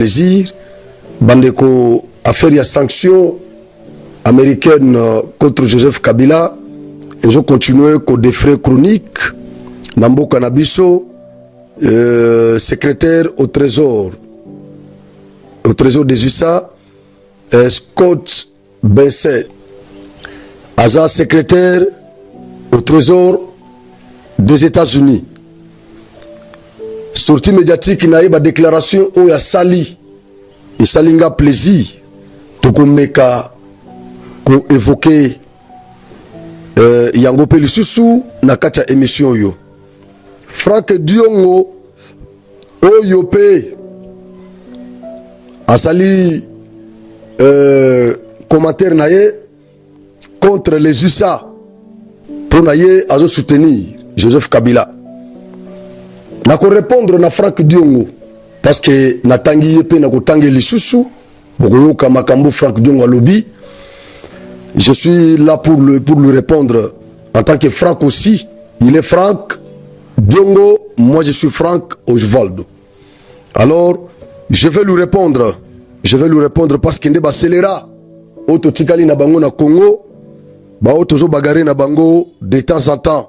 plaisir, bandeko affaire ya sanction américaine contre Joseph Kabila, et je continue qu'au défrait chronique, Nambo Kanabiso, secrétaire au trésor des USA, Scott Bessent, Aza secrétaire au trésor des États-Unis. Sortie médiatique na ba déclaration où ya sali et salinga plaisir to komeka ko évoquer yango pe lisusu na kati ya émission yo. Frank Diongo oyo pe asali commentaire na ye contre les USA pour na ye azo soutenir Joseph Kabila. Na ko répondre na Frank Diongo parce que na tangi yepe na ko tangi lisusu boko ka makambo Frank Diongo lobby. Je suis là pour lui répondre en tant que Frank aussi. Il est Frank Diongo, moi je suis Frank Osvaldo. Alors, je vais lui répondre parce qu'il est accéléré. Auto tikali na bango na Congo, ba auto zo bagaré na bango de temps en temps.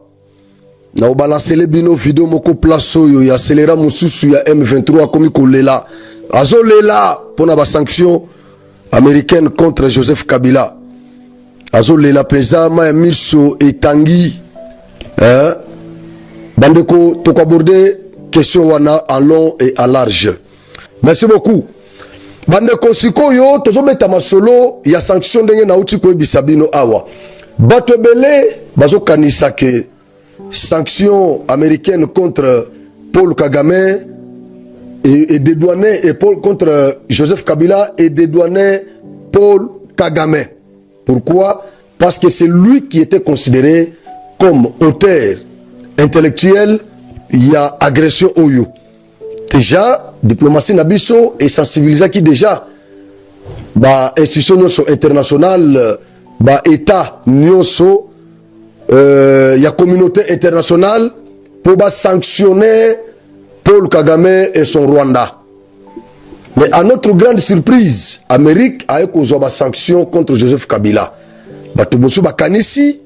Na o balancer les bino vidéo moko place yo ya accéléré mususu ya M23 komi ko lela. Azo lela pour na ba sanction américaine contre Joseph Kabila. Azo lela pesa ma miso etangi. Bandeko to aborder question wana en long et en large. Merci beaucoup. Bandeko sikoyo tozo beta masolo ya sanction ndenge na uti ko bisabino awa. Bato belé bazo kanisa ke sanction américaine contre Paul Kagame et dédouaner et Paul contre Joseph Kabila et dédouaner Paul Kagame. Pourquoi? Parce que c'est lui qui était considéré comme auteur intellectuel. Il y a agression au you. Déjà, diplomatie nabiso et sensibiliser qui déjà ba institution internationale, ba état nyonso, il y a communauté internationale pour ba sanctionner Paul Kagame et son Rwanda. Mais à notre grande surprise, Amérique a causé des sanctions contre Joseph Kabila. Batubosu Bakanisi,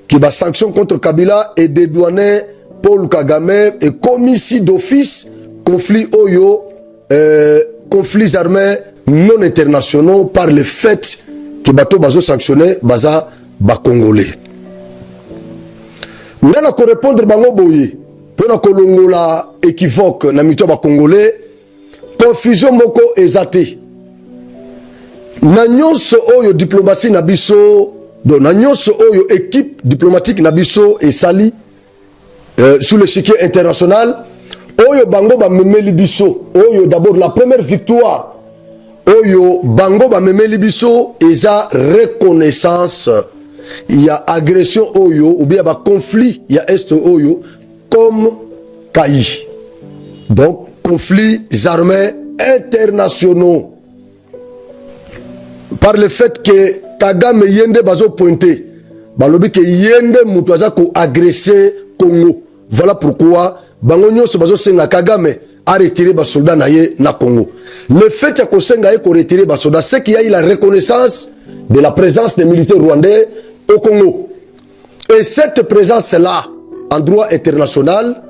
qui va sanctions contre Kabila et dédouaner Paul Kagame et commis d'office conflits oyo, conflits armés non internationaux par le fait que bateau bazo sanctionné baza ba Congolais. Nous allons répondre bango boye pour na kolongola équivoque na mito ba Congolais. Confusion moko ezate. Na nyonso oyo diplomatie na biso, do na nyonso oyo équipe diplomatique na biso et sali sur l'échiquier international, oyo bango ba memeli biso, oyo d'abord la première victoire, oyo bango ba memeli biso eza reconnaissance, il y a agression oyo ou bien ba conflit, il y a est oyo comme Kayi. Donc conflits armés internationaux par le fait que Kagame yende bazo pointé balobi que yende mutu aza ko agresser Congo. Voilà pourquoi bango nyonso bazo senga Kagame a retiré ba soldats na ye na Congo. Le fait que senga ye ko retirer ba soldats, c'est qu'il y a eu la reconnaissance de la présence des militaires rwandais au Congo. Et cette présence là en droit international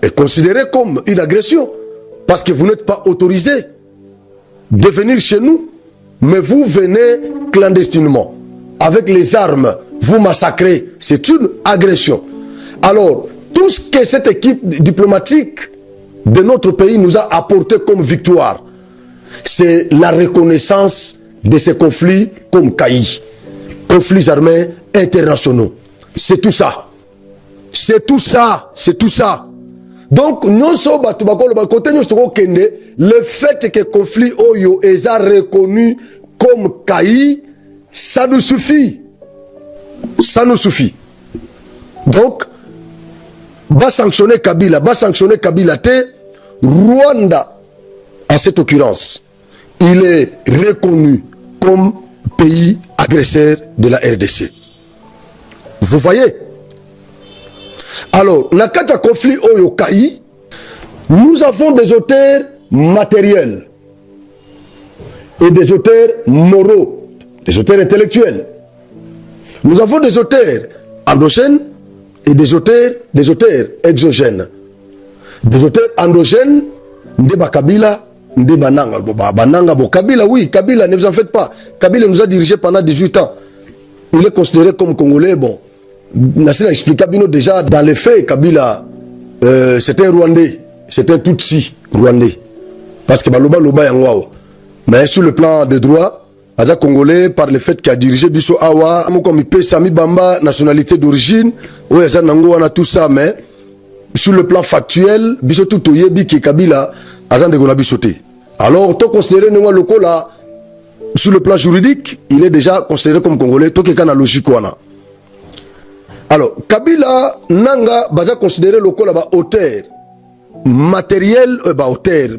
est considéré comme une agression parce que vous n'êtes pas autorisé de venir chez nous, mais vous venez clandestinement avec les armes, vous massacrez. C'est une agression. Alors, tout ce que cette équipe diplomatique de notre pays nous a apporté comme victoire, c'est la reconnaissance de ces conflits comme Kayi, conflits armés internationaux. C'est tout ça. C'est tout ça. C'est tout ça. Donc, non seulement le fait que le conflit Oyo est reconnu comme Kayi, ça nous suffit. Ça nous suffit. Donc, va sanctionner Kabila te, Rwanda, en cette occurrence, il est reconnu comme pays agresseur de la RDC. Vous voyez? Alors, dans le conflit Oyo Kayi, nous avons des auteurs matériels. et des auteurs moraux, des auteurs intellectuels. Nous avons des auteurs endogènes et des auteurs exogènes. Des auteurs endogènes, Ndeba Kabila, Ndeba Nanga. Bananga, Kabila, oui, Kabila, ne vous en faites pas. Kabila nous a dirigé pendant 18 ans. Il est considéré comme Congolais. Bon, Nassina expliqua déjà dans les faits, Kabila, c'est un Rwandais, c'est un Tutsi Rwandais. Parce que Baloba Loba Yangwao. Mais sur le plan des droits, Aza Congolais, par le fait qu'il a dirigé Bisso Awa, comme il paie Sami Bamba, nationalité d'origine, oui, Aza Nango, on a tout ça, mais sur le plan factuel, Bisso tout Yebi qui Kabila, Aza Ndegola Bissoté. Alors, tout considéré Nenwa Loko là, sur le plan juridique, il est déjà considéré comme Congolais, tout qui est logique. Alors, Kabila, Nanga, Baza considéré Loko là, auteur matériel, auteur.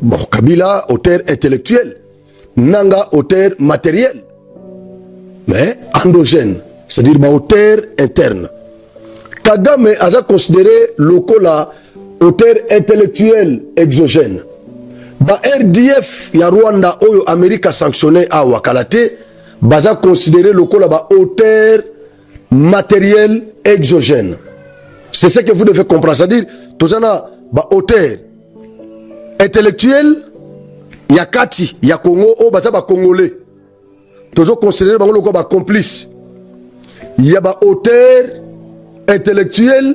Bon, Kabila, auteur intellectuel. Nanga, auteur matériel. Mais endogène, c'est-à-dire auteur interne. Kagame a considéré Lokola auteur intellectuel exogène. Ba RDF, ya Rwanda, Oyo, Amérique a sanctionné à Wakalate, Baza considéré Lokola ba auteur matériel exogène. C'est ce que vous devez comprendre. C'est-à-dire, Tozana, ba auteur intellectuel, il y a Kati, il y a Congo, oh, bah ça va congolais. Toujours considéré bango loko ba complice. Il y a ba auteur intellectuel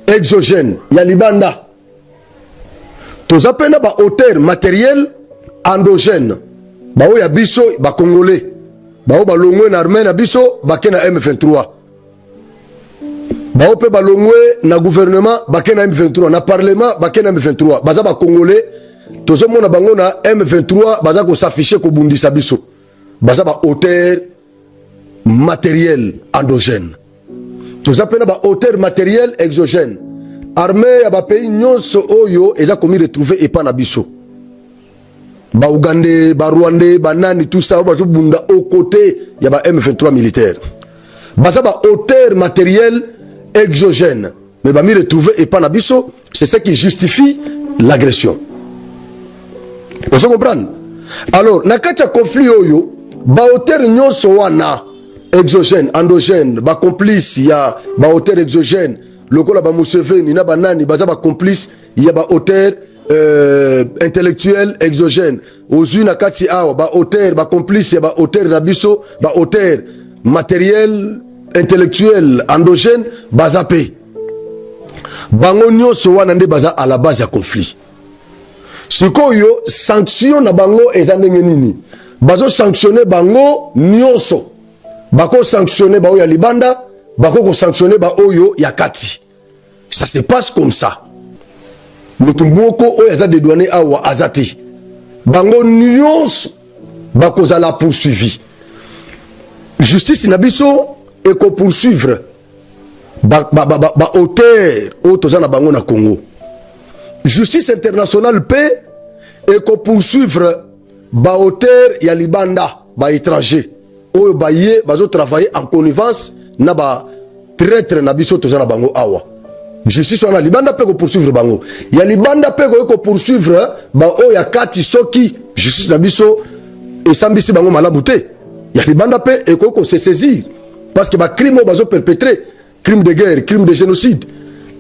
exogène, il y a Libanda. Toujours pena ba auteur matériel endogène. Ba o ya biso ba congolais. Ba o ba longwe na armée na biso ba kena M23. Ba o pe ba longwe na gouvernement ba kena M23, na parlement ba kena M23. Ba za ba congolais. Tozo mona bango na M23 baza ko s'afficher ko bundisa biso. Baza ba auteur matériel endogène. Tozo pena ba auteur matériel exogène. Armée ya ba pays nyonso oyo eza komi retrouver epa na biso. Ba Ougandais, ba Rwandais, ba nani tout ça bazo bunda au côté ya ba M23 militaire. Baza ba auteur matériel exogène. Mais ba mi retrouver epa na biso, c'est ça qui justifie l'agression. Vous comprenez? Alors, na kacha conflit oyo, ba auteur nyonso wana exogène, endogène, ba complice, ya ba auteur exogène, lokola ba Museveni na banani baza ba complice, ya ba auteur intellectuel exogène. Ozu na kati awa ba auteur, ba complice, ya ba auteur na biso, ba auteur matériel intellectuel endogène, baza pe. Bango nyonso wana nde baza à la base ya conflit. Sikoyo sanction na bango ezandenge nini bazo sanctionner bango nyonso bako sanctionner ba oyo ya Libanda bako ko sanctionner ba oyo ya Kati. Ça se passe comme ça. Mutumboko oyo za dédouané awa azati bango nyonso bako za la poursuivi. Justice na biso e ko poursuivre ba auteur o toza na bango na Congo. Justice internationale paix et qu'on poursuivre ba auteur ya Libanda ba étranger oyo ba yé bazo travailler en connivence na ba traître na biso toza na bango awa. Justice wana Libanda paix ko poursuivre bango ya Libanda paix ko poursuivre ba oyo ya Kati soki justice na biso et sambisi bango malamu te ya Libanda paix et ko se saisir parce que ba crime bazo perpétrer crime de guerre, crime de génocide,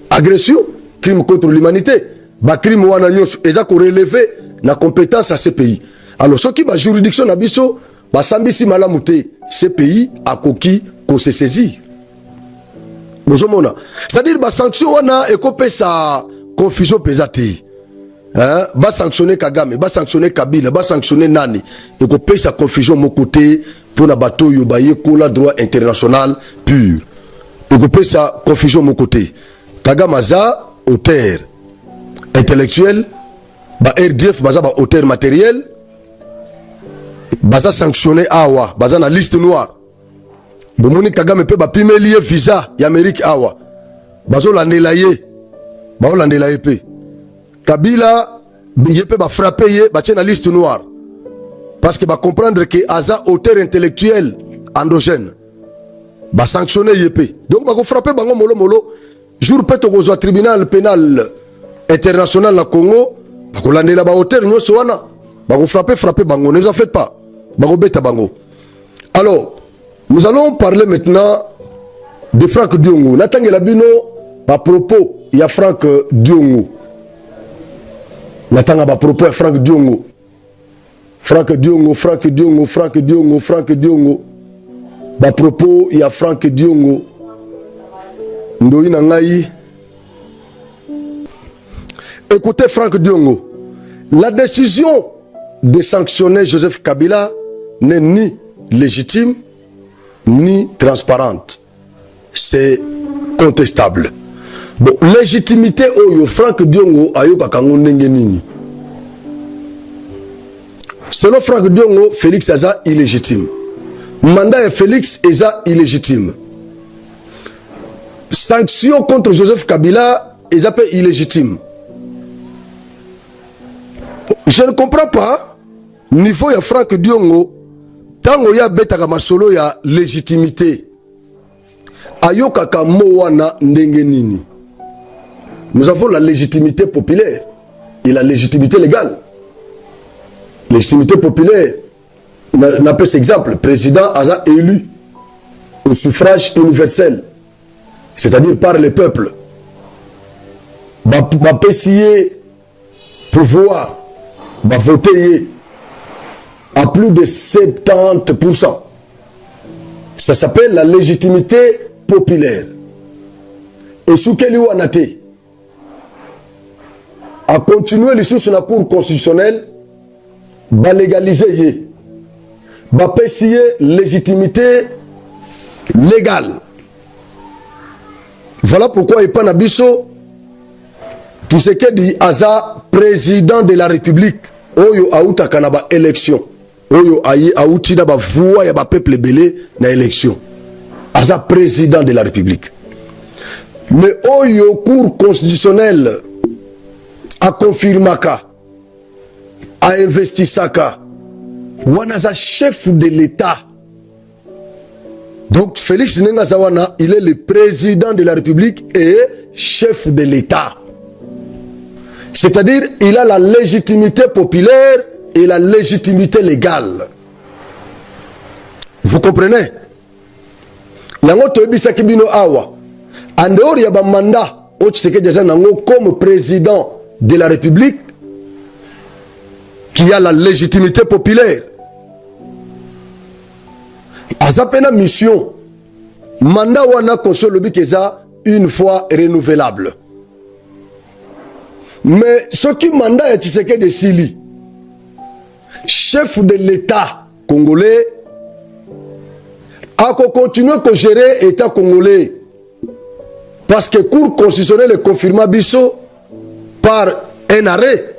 agression, crime contre l'humanité. Ba crime wana nyonso eza ko relever na compétence à ces pays. Alors ce qui ba juridiction na biso ba sambisi malamu te ces pays akoki ko se saisir. Bozomona. C'est-à-dire ba sanction wana ekopesa confusion pesate. Hein? Ba sanctionner Kagame, ba sanctionner Kabila, ba sanctionner nani ekopesa confusion mon côté pour na bato yo ba yekola droit international pur. Ekopesa confusion mon côté. Kagame za auteur intellectuel, ba RDF baza ba auteur matériel, baza sanctionné awa, baza na liste noire. Bomoni Kagame pe ba pimelie visa ya Amérique awa. Bazo landela ye. Ba landela ye pe. Kabila ye pe ba frapper ye ba na liste noire. Parce que ba comprendre que aza auteur intellectuel endogène. Ba sanctionné ye pe. Donc ba ko frapper bango molo molo jour pe to go tribunal pénal international na Congo bakolandela ba auteur nyonso wana frapper bango, ne vous en faites pas. Bango beta bango. Alors, nous allons parler maintenant de Franck Diongo. Natangela bino à propos, il y a Franck Diongo. Natanga à propos, Franck Diongo. Franck Diongo. À propos, il y a Franck Diongo. Ndoi Nangaï. Écoutez Franck Diongo. La décision de sanctionner Joseph Kabila n'est ni légitime ni transparente. C'est contestable. Bon, légitimité oyo Franck Diongo ayoka kango ndenge nini. Selon Franck Diongo, Félix Aza illégitime. Mandat de Félix Aza illégitime. Sanction contre Joseph Kabila Aza illégitime. Je ne comprends pas niveau ya Franck Diongo tango ya betaka masolo ya légitimité ayoka kamo wana ndenge nini. Nous avons la légitimité populaire et la légitimité légale. Légitimité populaire, on appelle cet exemple, président Aza élu au suffrage universel, c'est-à-dire par le peuple. Bapessier pouvoir, voter à plus de 70%. Ça s'appelle la légitimité populaire. Et sous quel ouanate à continuer les sous sur la cour constitutionnelle, va légaliser, va payer légitimité légale. Voilà pourquoi il pas Bisso, tu sais que dit Aza président de la République, oyo aouta kanaba élection, oyo ayi aouti da ba voix ya ba peuple belé na élection. Aza président de la République. Mais oyo cour constitutionnelle a confirmé ka, a investi Saka, Wanaza chef de l'État. Donc Félix Nengazawana, il est le président de la République et chef de l'État. C'est-à-dire, il a la légitimité populaire et la légitimité légale. Vous comprenez? Yango toebisa kibino awa. En dehors ya ba mandat, comme président de la République, qui a la légitimité populaire. Azapena mission. Mandat wana console le bikeza une fois renouvelable. Mais ce qui mandat est Tshisekedi de Sili, chef de l'État congolais, a continué à gérer l'État congolais. Parce que Cour constitutionnelle est confirmé Bisso par un arrêt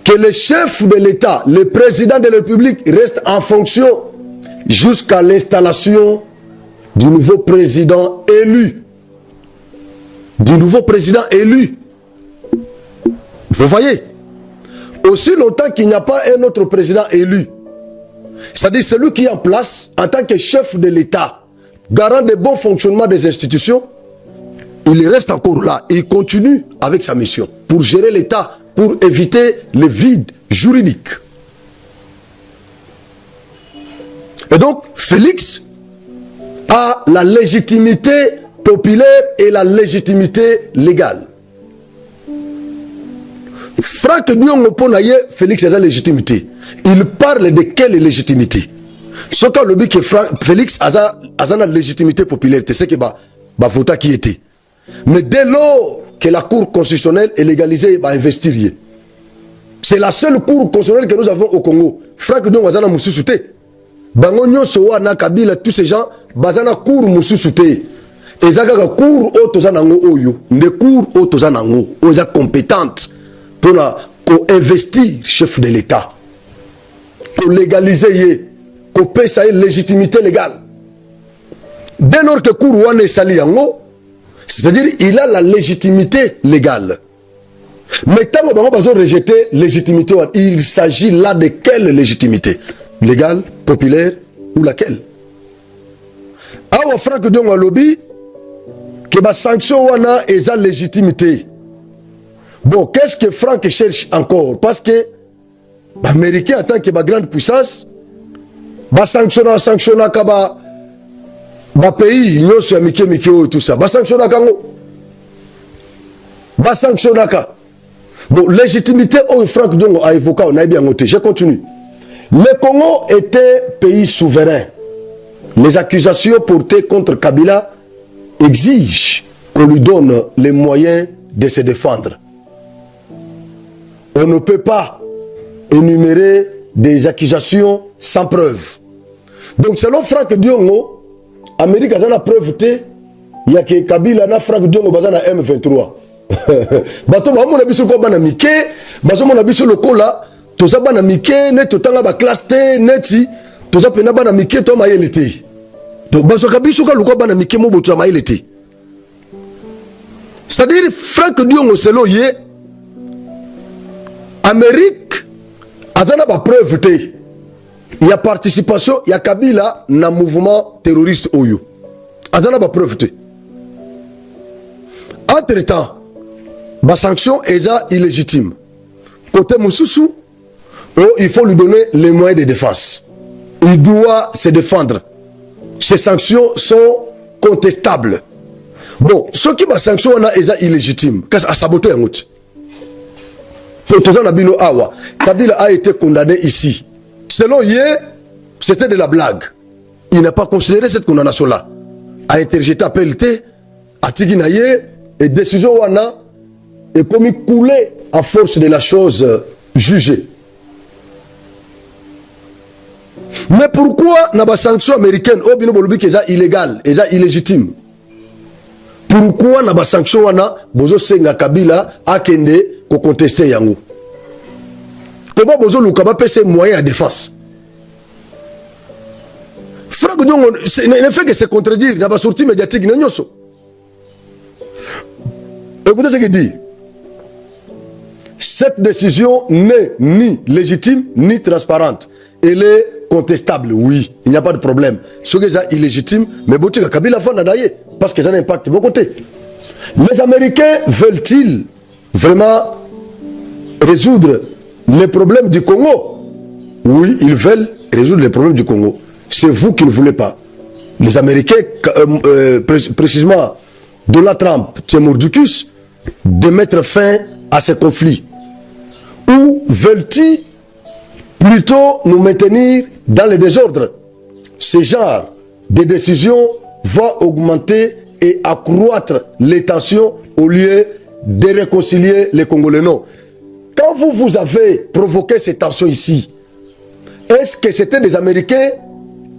que le chef de l'État, le président de la République, reste en fonction jusqu'à l'installation du nouveau président élu. Du nouveau président élu. Vous voyez? Aussi longtemps qu'il n'y a pas un autre président élu, c'est-à-dire celui qui est en place en tant que chef de l'État, garant de bon fonctionnement des institutions, il reste encore là. Il continue avec sa mission pour gérer l'État, pour éviter le vide juridique. Et donc, Félix a la légitimité populaire et la légitimité légale. Franck Diongo Ponaye, Félix a la légitimité. Il parle de quelle légitimité? Ce qu'a le but que Félix a la légitimité populaire, c'est ce que vota qui était. Mais dès lors que la Cour constitutionnelle est légalisée, investir. C'est la seule Cour constitutionnelle que nous avons au Congo. Franck Diongo a Moussousouté. Bango Nyonso Wana Kabila, tous ces gens, Bazana Cour Moussousouté. Et ça a Cour Otozanango Oyo. Des cours Otozanango, Oza compétente pour investir chef de l'État. Pour légaliser, pour payer sa légitimité légale. Dès lors que Cour Wana est sali yango, c'est-à-dire il a la légitimité légale. Mais tant que nous avons rejeté légitimité, il s'agit là de quelle légitimité? Légale, populaire ou laquelle? Awa Franck Diongo lobby que la sanction wana est la légitimité. Bon, qu'est-ce que Franck cherche encore? Parce que l'Américain, en tant que grande puissance, va sanctionner le pays, et tout ça. Va sanctionner va sanctionner. Bon, légitimité, Franck Diongo a évoqué, on a bien noté. Je continue. Le Congo était pays souverain. Les accusations portées contre Kabila exigent qu'on lui donne les moyens de se défendre. On ne peut pas énumérer des accusations sans preuve. Donc selon Franck Diongo, Amérique a la preuve, il y a que Kabila na Franck Diongo bazana M23. Bato ba mona biso ko bana mike, baso mona biso lokola, toza bana mike ne totanga ba classe T neti, toza pena bana mike to mayelete. Donc baso ka biso ka lokwa bana mike mo botu mayelete. C'est-à-dire Franck Diongo selo ye Amérique azana ba preuve te. Il y a participation, il y a Kabila na mouvement terroriste oyo. Azana ba preuve te. Entre-temps, la sanction est illégitime. Côté Moussoussou, il faut lui donner les moyens de défense. Il doit se défendre. Ces sanctions sont contestables. Bon, ce qui est sanction est illégitime. Qu'est-ce que ça saboté un autre? Kabila a été condamné ici. Selon Yé, c'était de la blague. Il n'a pas considéré cette condamnation-là. A interjeté appel à Tiginaye et décision Wana est comme coulé à force de la chose jugée. Mais pourquoi n'a pas sanction américaine au bino bolubi qui est illégal, est illégitime? Pourquoi n'a pas sanction Wana bozo senga Kabila a kende ko contester yango? Comment bozo lukaba pese moyen à défense? Franck Diongo ne fait que se contredire, n'a pas sorti médiatique n'enyoso. Écoutez ce qu'il dit. Cette décision n'est ni légitime ni transparente. Elle est contestable, oui. Il n'y a pas de problème. Ce qui est illégitime, mais Botika Kabila Fana d'ailleurs, parce que ça a un impact de mon côté. Les Américains veulent-ils vraiment résoudre les problèmes du Congo? Oui, ils veulent résoudre les problèmes du Congo. C'est vous qui ne voulez pas. Les Américains, précisément Donald Trump, Tchemordicus, de mettre fin à ce conflit. Ou veulent-ils plutôt nous maintenir dans le désordre? Ce genre de décision va augmenter et accroître les tensions au lieu de réconcilier les Congolais. Non. Quand vous avez provoqué ces tensions ici, est-ce que c'était des Américains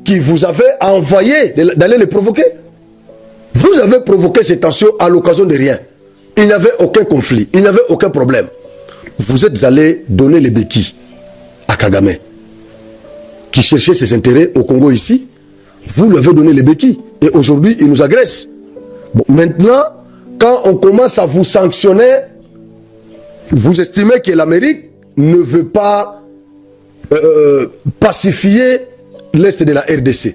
qui vous avaient envoyé d'aller les provoquer? Vous avez provoqué ces tensions à l'occasion de rien. Il n'y avait aucun conflit, il n'y avait aucun problème. Vous êtes allé donner les béquilles à Kagame, qui cherchait ses intérêts au Congo ici. Vous lui avez donné les béquilles. Et aujourd'hui, il nous agresse. Bon, maintenant, quand on commence à vous sanctionner, vous estimez que l'Amérique ne veut pas pacifier l'Est de la RDC.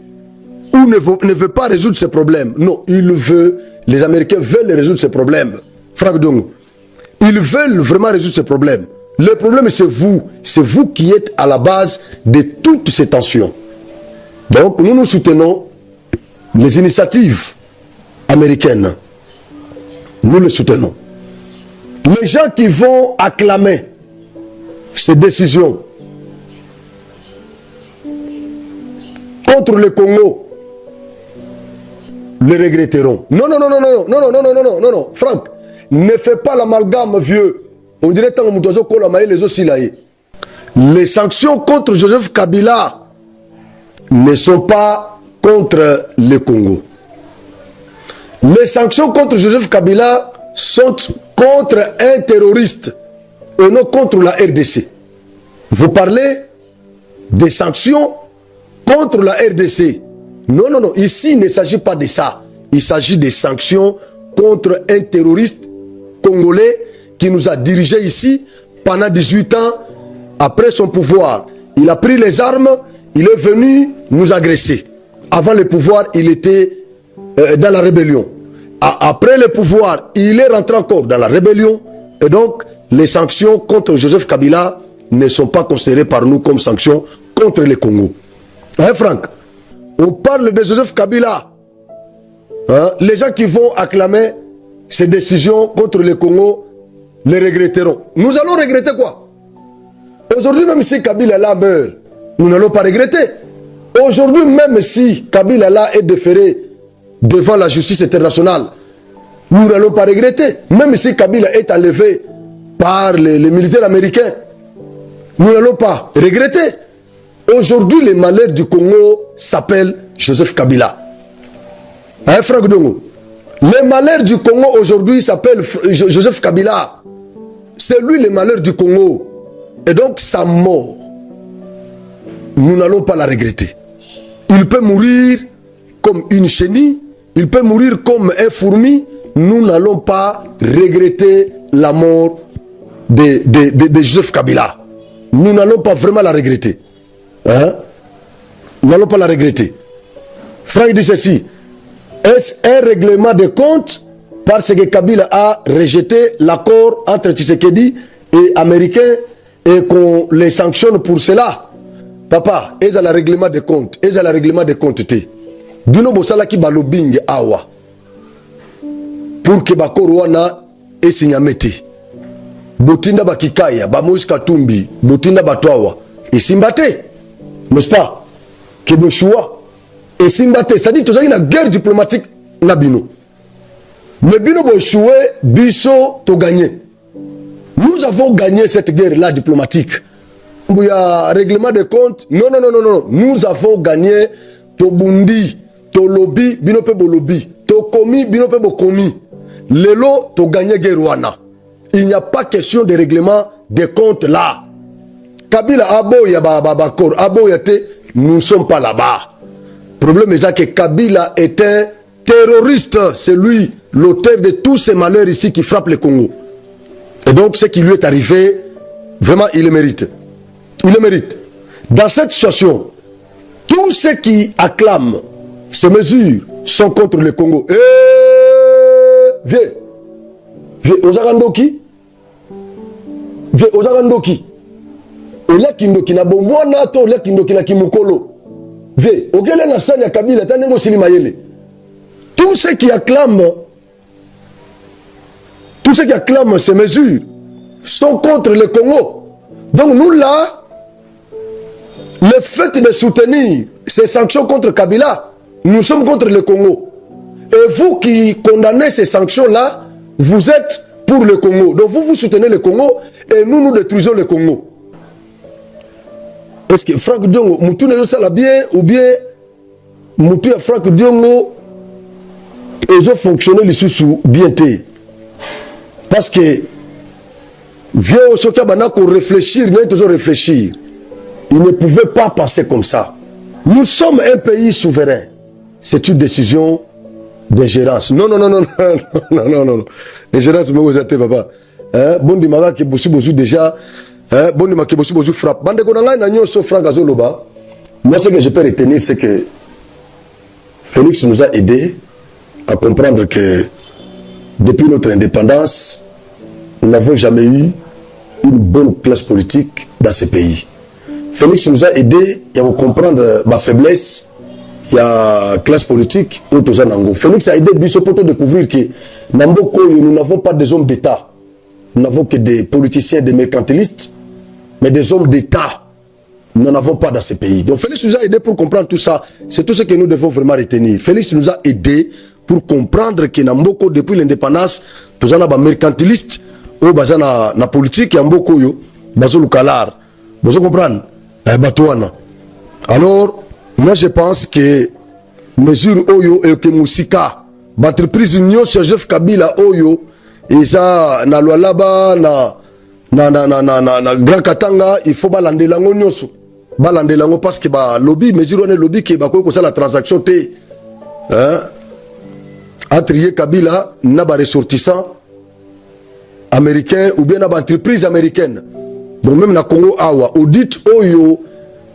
Ou ne veut pas résoudre ces problèmes. Non, il le veut. Les Américains veulent résoudre ces problèmes. Franck Diongo. Ils veulent vraiment résoudre ces problèmes. Le problème, c'est vous. C'est vous qui êtes à la base de toutes ces tensions. Donc, nous soutenons les initiatives américaines. Nous les soutenons. Les gens qui vont acclamer ces décisions contre le Congo le regretteront. Non, non, non, non, non, non, non, non, non, non, non, non, Franck, ne fais pas l'amalgame, vieux. On dirait que les sanctions contre Joseph Kabila ne sont pas contre le Congo. Les sanctions contre Joseph Kabila sont contre un terroriste et non contre la RDC. Vous parlez des sanctions contre la RDC. Non, non, non. Ici, il ne s'agit pas de ça. Il s'agit des sanctions contre un terroriste congolais qui nous a dirigés ici pendant 18 ans. Après son pouvoir, il a pris les armes, il est venu nous agresser. Avant le pouvoir, il était dans la rébellion. Après le pouvoir, il est rentré encore dans la rébellion. Et donc, les sanctions contre Joseph Kabila ne sont pas considérées par nous comme sanctions contre le Congo. Hein, Franck? On parle de Joseph Kabila. Hein? Les gens qui vont acclamer ces décisions contre le Congo les regretteront. Nous allons regretter quoi? Aujourd'hui, même si Kabila là meurt, nous n'allons pas regretter. Aujourd'hui, même si Kabila là est déféré devant la justice internationale, nous n'allons pas regretter. Même si Kabila est enlevé par les militaires américains, nous n'allons pas regretter. Aujourd'hui, les malheurs du Congo s'appellent Joseph Kabila. Hein, Franck Dongo? Les malheurs du Congo aujourd'hui s'appellent Joseph Kabila. C'est lui le malheur du Congo. Et donc, sa mort, nous n'allons pas la regretter. Il peut mourir comme une chenille, il peut mourir comme un fourmi. Nous n'allons pas regretter la mort de Joseph Kabila. Nous n'allons pas vraiment la regretter. Hein? Nous n'allons pas la regretter. Franck dit ceci. Est-ce un règlement de compte parce que Kabila a rejeté l'accord entre Tshisekedi et Américains et qu'on les sanctionne pour cela? Papa, est-ce le règlement de compte? Est-ce le règlement de compte? Bino bosala ki balobing awa pour que Bakorwana et Signamete Botinda Bakikaya, Bamoïs Katumbi, Botinda Batwawa et Simbate, n'est-ce pas? Keboshua et Simbate, c'est-à-dire que tu as une guerre diplomatique Nabino. Mais Bino Boshoué, Bisso, tu gagné. Nous avons gagné cette guerre-là diplomatique. Il y a un règlement de compte. Non, non, non, non, non. Nous avons gagné to Bundi, to lobby, Bino pe lobby, to komi, Bino pe komi. Lelo, to gagné guerre. Il n'y a pas question de règlement de compte là. Kabila Aboya Babakor, Aboya te, nous ne sommes pas là-bas. Le problème est que Kabila est un terroriste. C'est lui, l'auteur de tous ces malheurs ici qui frappent le Congo. Et donc, ce qui lui est arrivé, vraiment, il le mérite. Il le mérite. Dans cette situation, tous ceux qui acclament ces mesures sont contre le Congo. Viens. Viens, Ozagandoki. Viens, Ozagandoki. Ola kindoki na bomwana to ola kindoki na kimukolo. Viens, ogele na sanya Kabila tanengo silimayele. Tous ceux qui acclament ces mesures sont contre le Congo. Donc nous là, le fait de soutenir ces sanctions contre Kabila, nous sommes contre le Congo. Et vous qui condamnez ces sanctions-là, vous êtes pour le Congo. Donc vous soutenez le Congo et nous détruisons le Congo. Est-ce que Franck Diongo, Moutou ne ça bien ou bien Moutou et Franck Diongo, ils ont fonctionné les sous bien. Parce que vieux Soka qu'on réfléchir, nous devons réfléchir. Ils ne pouvaient pas passer comme ça. Nous sommes un pays souverain. C'est une décision de gérance. Non, non, non, non, non, non, non, non. Les gérances, vous êtes papa. Bon dimanche, qui est déjà. Bon dimanche, qui est frappe. Bande Konanga, n'a pas de franc gazoloba. Moi, ce que je peux retenir, c'est que Félix nous a aidés à comprendre que depuis notre indépendance, nous n'avons jamais eu une bonne classe politique dans ce pays. Félix nous a aidés à comprendre ma faiblesse. Il y a une classe politique. Félix a aidé Bisso pour découvrir que nous n'avons pas des hommes d'État. Nous n'avons que des politiciens, des mercantilistes, mais des hommes d'État. Nous n'en avons pas dans ce pays. Donc Félix nous a aidés pour comprendre tout ça. C'est tout ce que nous devons vraiment retenir. Félix nous a aidés pour comprendre que Namboko, depuis l'indépendance, nous avons des mercantilistes, ou na politique, et Namboko, bazo lukalar. Vous comprenez? Alors, moi je pense que mesure Oyo et que Moussika, l'entreprise Union Joseph Kabila Oyo, et ça, na Lualaba, na Grand Katanga, il faut balander l'ango nyoso. Balander l'ango parce que lobby, mesure on est lobby qui va quoi la transaction T. Entre Kabila, n'a pas ressortissant américain ou bien n'a pas entreprise américaine. Donc même na Congo awa, audit Oyo,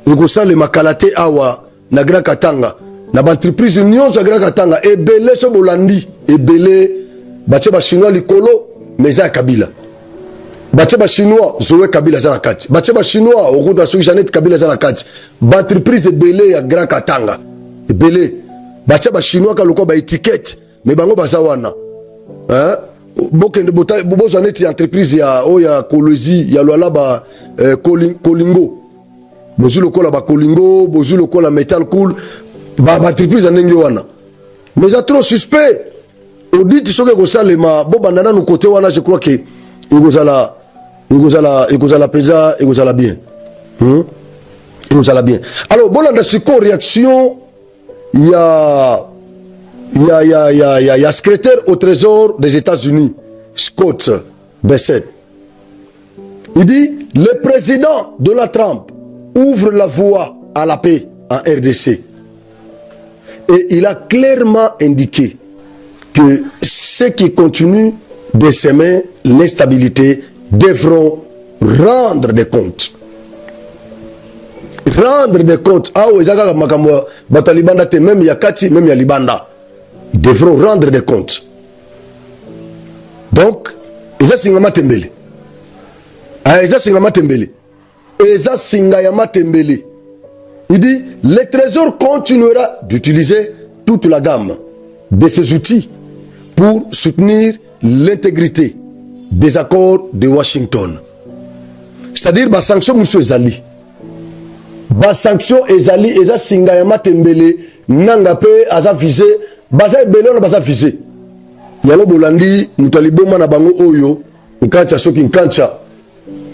il y a les makalate awa, na Grand Katanga, na ba entreprise union za Grand Katanga, et belé so bolandi, et belé, bache ba chinois likolo, mais za Kabila. bache ba chinois Zoé Kabila za na kati bache ba chinois okuta soki Jeannette Kabila za na kati ba entreprise ebele ya Grand Katanga ebele bache ba chinois ka loko ba étiquette mais bango baza wana hein bokende bozo neti entreprise ya oya Kolozi ya lwala ba Kolingo bozu lokola ba Kolingo bozu lokola Metal Cool ba entreprise ndenge wana mais ça trop suspect audit soki ko salema bo bandana no côté wana je crois que ikozala peza ikozala bien ikozala bien alors bolanda siko réaction ya secrétaire au trésor des États-Unis Scott Bessent. Il dit le président Donald Trump ouvre la voie à la paix en RDC et il a clairement indiqué que ceux qui continuent de semer l'instabilité devront rendre des comptes. Rendre des comptes. Ah oui, même Yakati, même Yalibanda. Ils devront rendre des comptes. Donc, Eza Singama Tembele. Eza Singama Tembele. Eza Singama Tembele. Il dit, le trésor continuera d'utiliser toute la gamme de ses outils pour soutenir l'intégrité des accords de Washington. C'est-à-dire, la sanction M. Zali. La sanction Ezali, Eza Singayama Tembele, Nangape, Aza visé, Baza Belon, Baza visé. Yalo Bolandi, Moutalibo Manabango Oyo, Nkancha Soki Nkancha,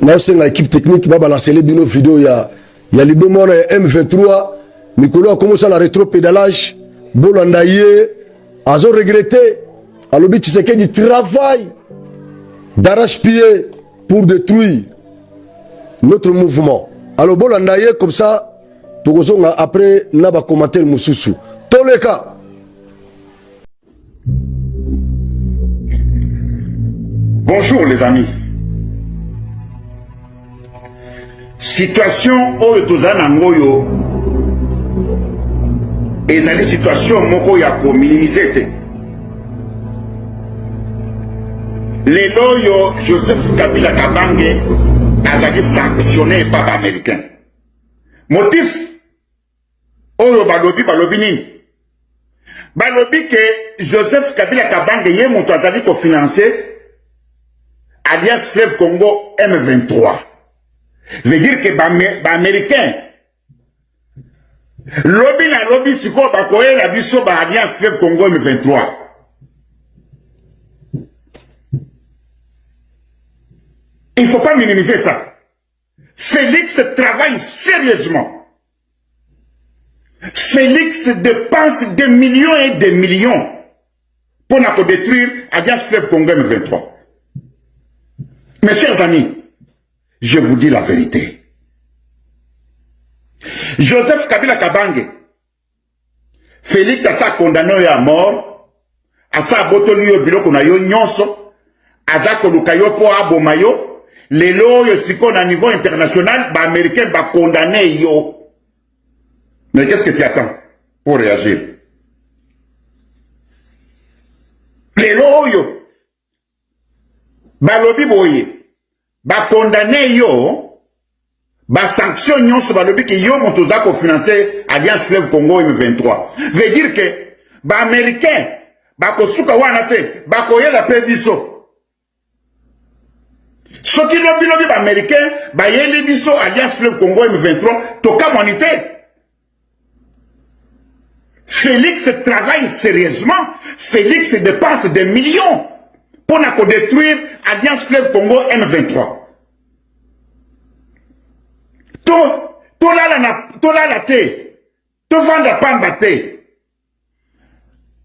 Naosenga équipe technique, va balancer les bino vidéo, ya Libo Mona M23, Mikolo a commencé à la rétro-pédalage, Bolandaye, Azo regretté, Alobi Tshisekedi travail d'arrache-pied pour détruire notre mouvement. Alors Bolandaye comme ça, Togozonga après Naba commentaire Moussousou. Toleka. Bonjour les amis. Situation oyo tozana ngoyo ezali situation moko ya ko minimiser te. Lelo yo Joseph Kabila Kabange azali sanctionné par l'américain. Motif oyo balobi nini? Balobi que Joseph Kabila Kabange ye moto azali ko financer Alliance Fleuve Congo M23. Veut dire que l'américain lobby na lobby siko bakoye la biso ba Alliance Fleuve Congo M23. Il ne faut pas minimiser ça. Félix travaille sérieusement. Félix dépense des millions et des millions pour nous détruire Alliance Fleuve Congo M23. Mes chers amis, je vous dis la vérité. Joseph Kabila Kabange, Félix a sa condamné à mort, a sa botoli au biloko na yo nyonso, a sa koluka yo po abomayo, lelo yo siko na niveau international, ba américain ba condamné yo. Mais qu'est-ce que tu attends pour réagir? Lelo yo, ba lobi boye, ba condamné yo, ba sanction nyonso ba lobi ki yo motoza ko financer Alliance Fleuve Congo M23. Veut dire que ba américain ba ko suka wana te, ba ko yela pe biso. Soki lobi ba américain ba yeli biso Alliance Fleuve Congo M23 toka monité. Félix travaille sérieusement, Félix dépense des millions pour nous détruire Alliance Fleuve Congo M23. Tolala te, to vanda pamba te.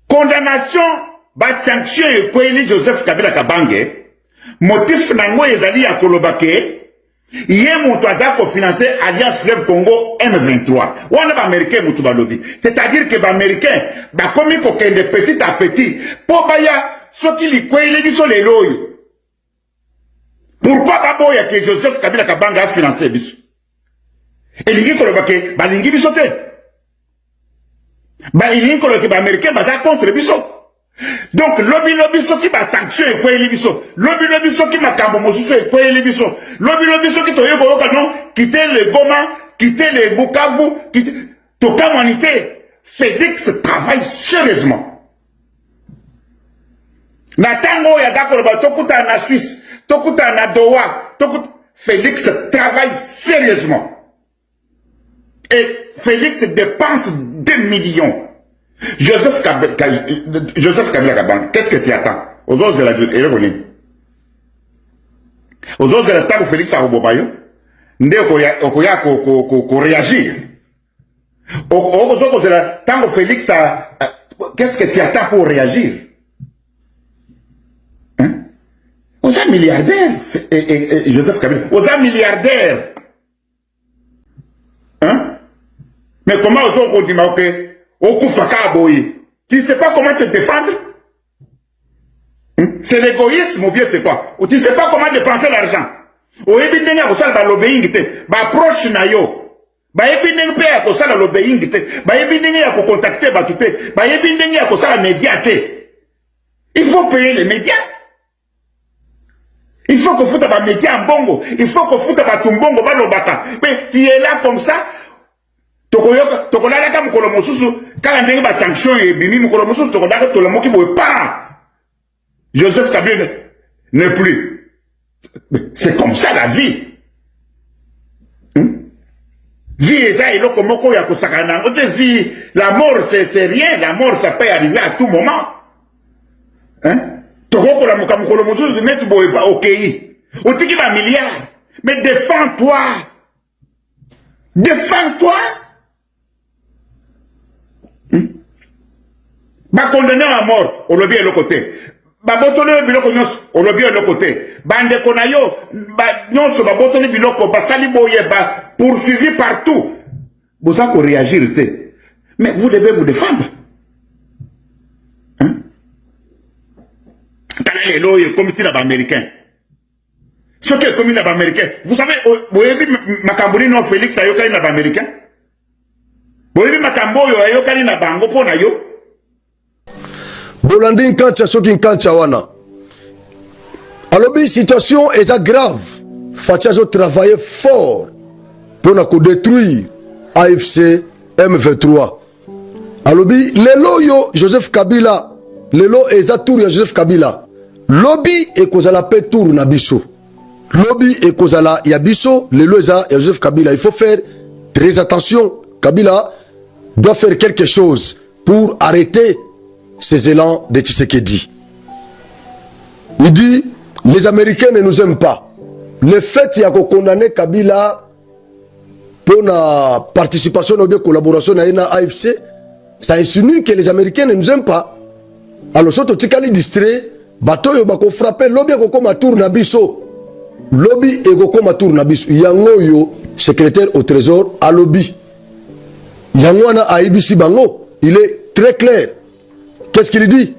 Condamnation, ba sanction et kweli Joseph Kabila Kabange, motif nango ezali ya kolobake, yé moto azako financer Alliance Fleuve Congo M23. Wana ba américain moto balobi. C'est-à-dire que ba américain, ba komi kokende petit à petit, po baya soki likweli biso leloyo. Pourquoi baboya que Joseph Kabila Kabange a financé biso? Et l'ingi kolobake, ba lingi biso te. Ba lingi kolobake ba américain baza contre biso. Donc lobby soki ba sanction e kweli biso. Lobby soki makambo mosusu e kweli biso. Lobby soki to yoko yoka non quitter le Goma, quitter le Bukavu, quitter to humanité. Félix travaille sérieusement. Na tango ya zakoloba tokuta na Suisse, tokuta na Doha, tokuta Félix travaille sérieusement. Et Félix dépense 2 millions. Joseph Kabila Kabang, qu'est-ce que tu attends? Aux autres de la Éronie. Aux autres de la temps où Félix a Robobayo, ndé ko réagir. Aux autres de la temps où Félix a. Qu'est-ce que tu attends pour réagir? Hein? Aux milliardaires, Joseph Kabila, aux milliardaires. Hein? Mais comment aux autres dit ok? Tu ne sais pas comment se défendre? C'est l'égoïsme ou bien c'est quoi? Ou tu ne sais pas comment dépenser l'argent? Ou bien tu sais pas l'obéing te, ba proche na yo, ba bien tu sais pas l'obéing te, ba bien tu sais contacter ba tout te, ba bien tu sais média te. Il faut payer les médias. Il faut que foute ba média en bongo, il faut que foute ba tumbongo ba lobaka. Mais tu es là comme ça. Tokonaka mukolo mosusu kala ndenge ba sanction et bimi mukolo mosusu tokonaka to le moki boye pas. Joseph Kabila n'est plus. C'est comme ça la vie. Vie et ça, il a moko ya kosakana. Ote vie, la mort c'est rien, la mort ça peut arriver à tout moment. Hein? Tokoko la mukolo mosusu net boye pas OK. Otiki ba milliard. Mais défends-toi. Défends-toi. Ba condamné à mort, au lobby de l'autre côté. Ba botone biloko nyos, au lobby de l'autre côté. Bande konayo, ba nyos ba botone biloko, ba sali boye, ba poursuivi partout. Vous avez réagir, mais vous devez vous défendre. Hein? Quand les lois comité américain. Ce qui est comité américain. Vous savez, vous avez vu Makamboni non Félix Ayokani na américain? Vous avez vu Makamboyo Ayokani na bango pona yo? Bolandi nkancha soki nkancha wana. Alobi situation est grave. Fachazo travailler fort pour na détruire AFC M23. Alobi lelo yo Joseph Kabila, lelo eza tour ya Joseph Kabila. Lobby e kozala pe tour na biso. Lobby e kozala ya biso, lelo eza ya Joseph Kabila. Il faut faire très attention. Kabila doit faire quelque chose pour arrêter ces élans de Tshisekedi. Il dit, les Américains ne nous aiment pas. Le fait qu'il y a condamné Kabila pour la participation ou bien collaboration à l'AFC, ça insinue que les Américains ne nous aiment pas. Alors, surtout, tu as distrait, bateau yo bako frappé, lobby ko koma tour na biso. Lobby et ko koma tour na biso. Yango yo, secrétaire au trésor, à lobby. Yango wana a IBC bango, il est très clair. Qu'est-ce qu'il dit?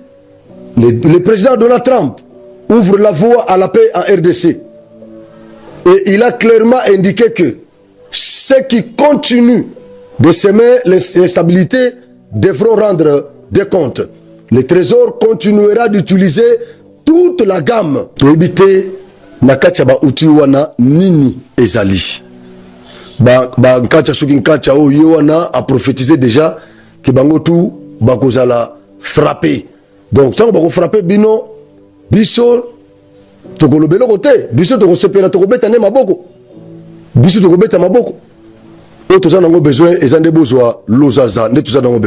Le président Donald Trump ouvre la voie à la paix en RDC. Et il a clairement indiqué que ceux qui continuent de semer l'instabilité devront rendre des comptes. Le Trésor continuera d'utiliser toute la gamme pour éviter Nakachaba Utiwana Nini Ezali. Nkacha Suki Nkacha Oyewana a prophétisé déjà que Bangotu Bakozala frappé. Donc, tant que vous frappez, bino, biso, tokolo belo côté, biso toko sepela toko beta ne maboko. Biso toko beta maboko. O toza nango besoin ezande bozwa lozaza, ne toza nango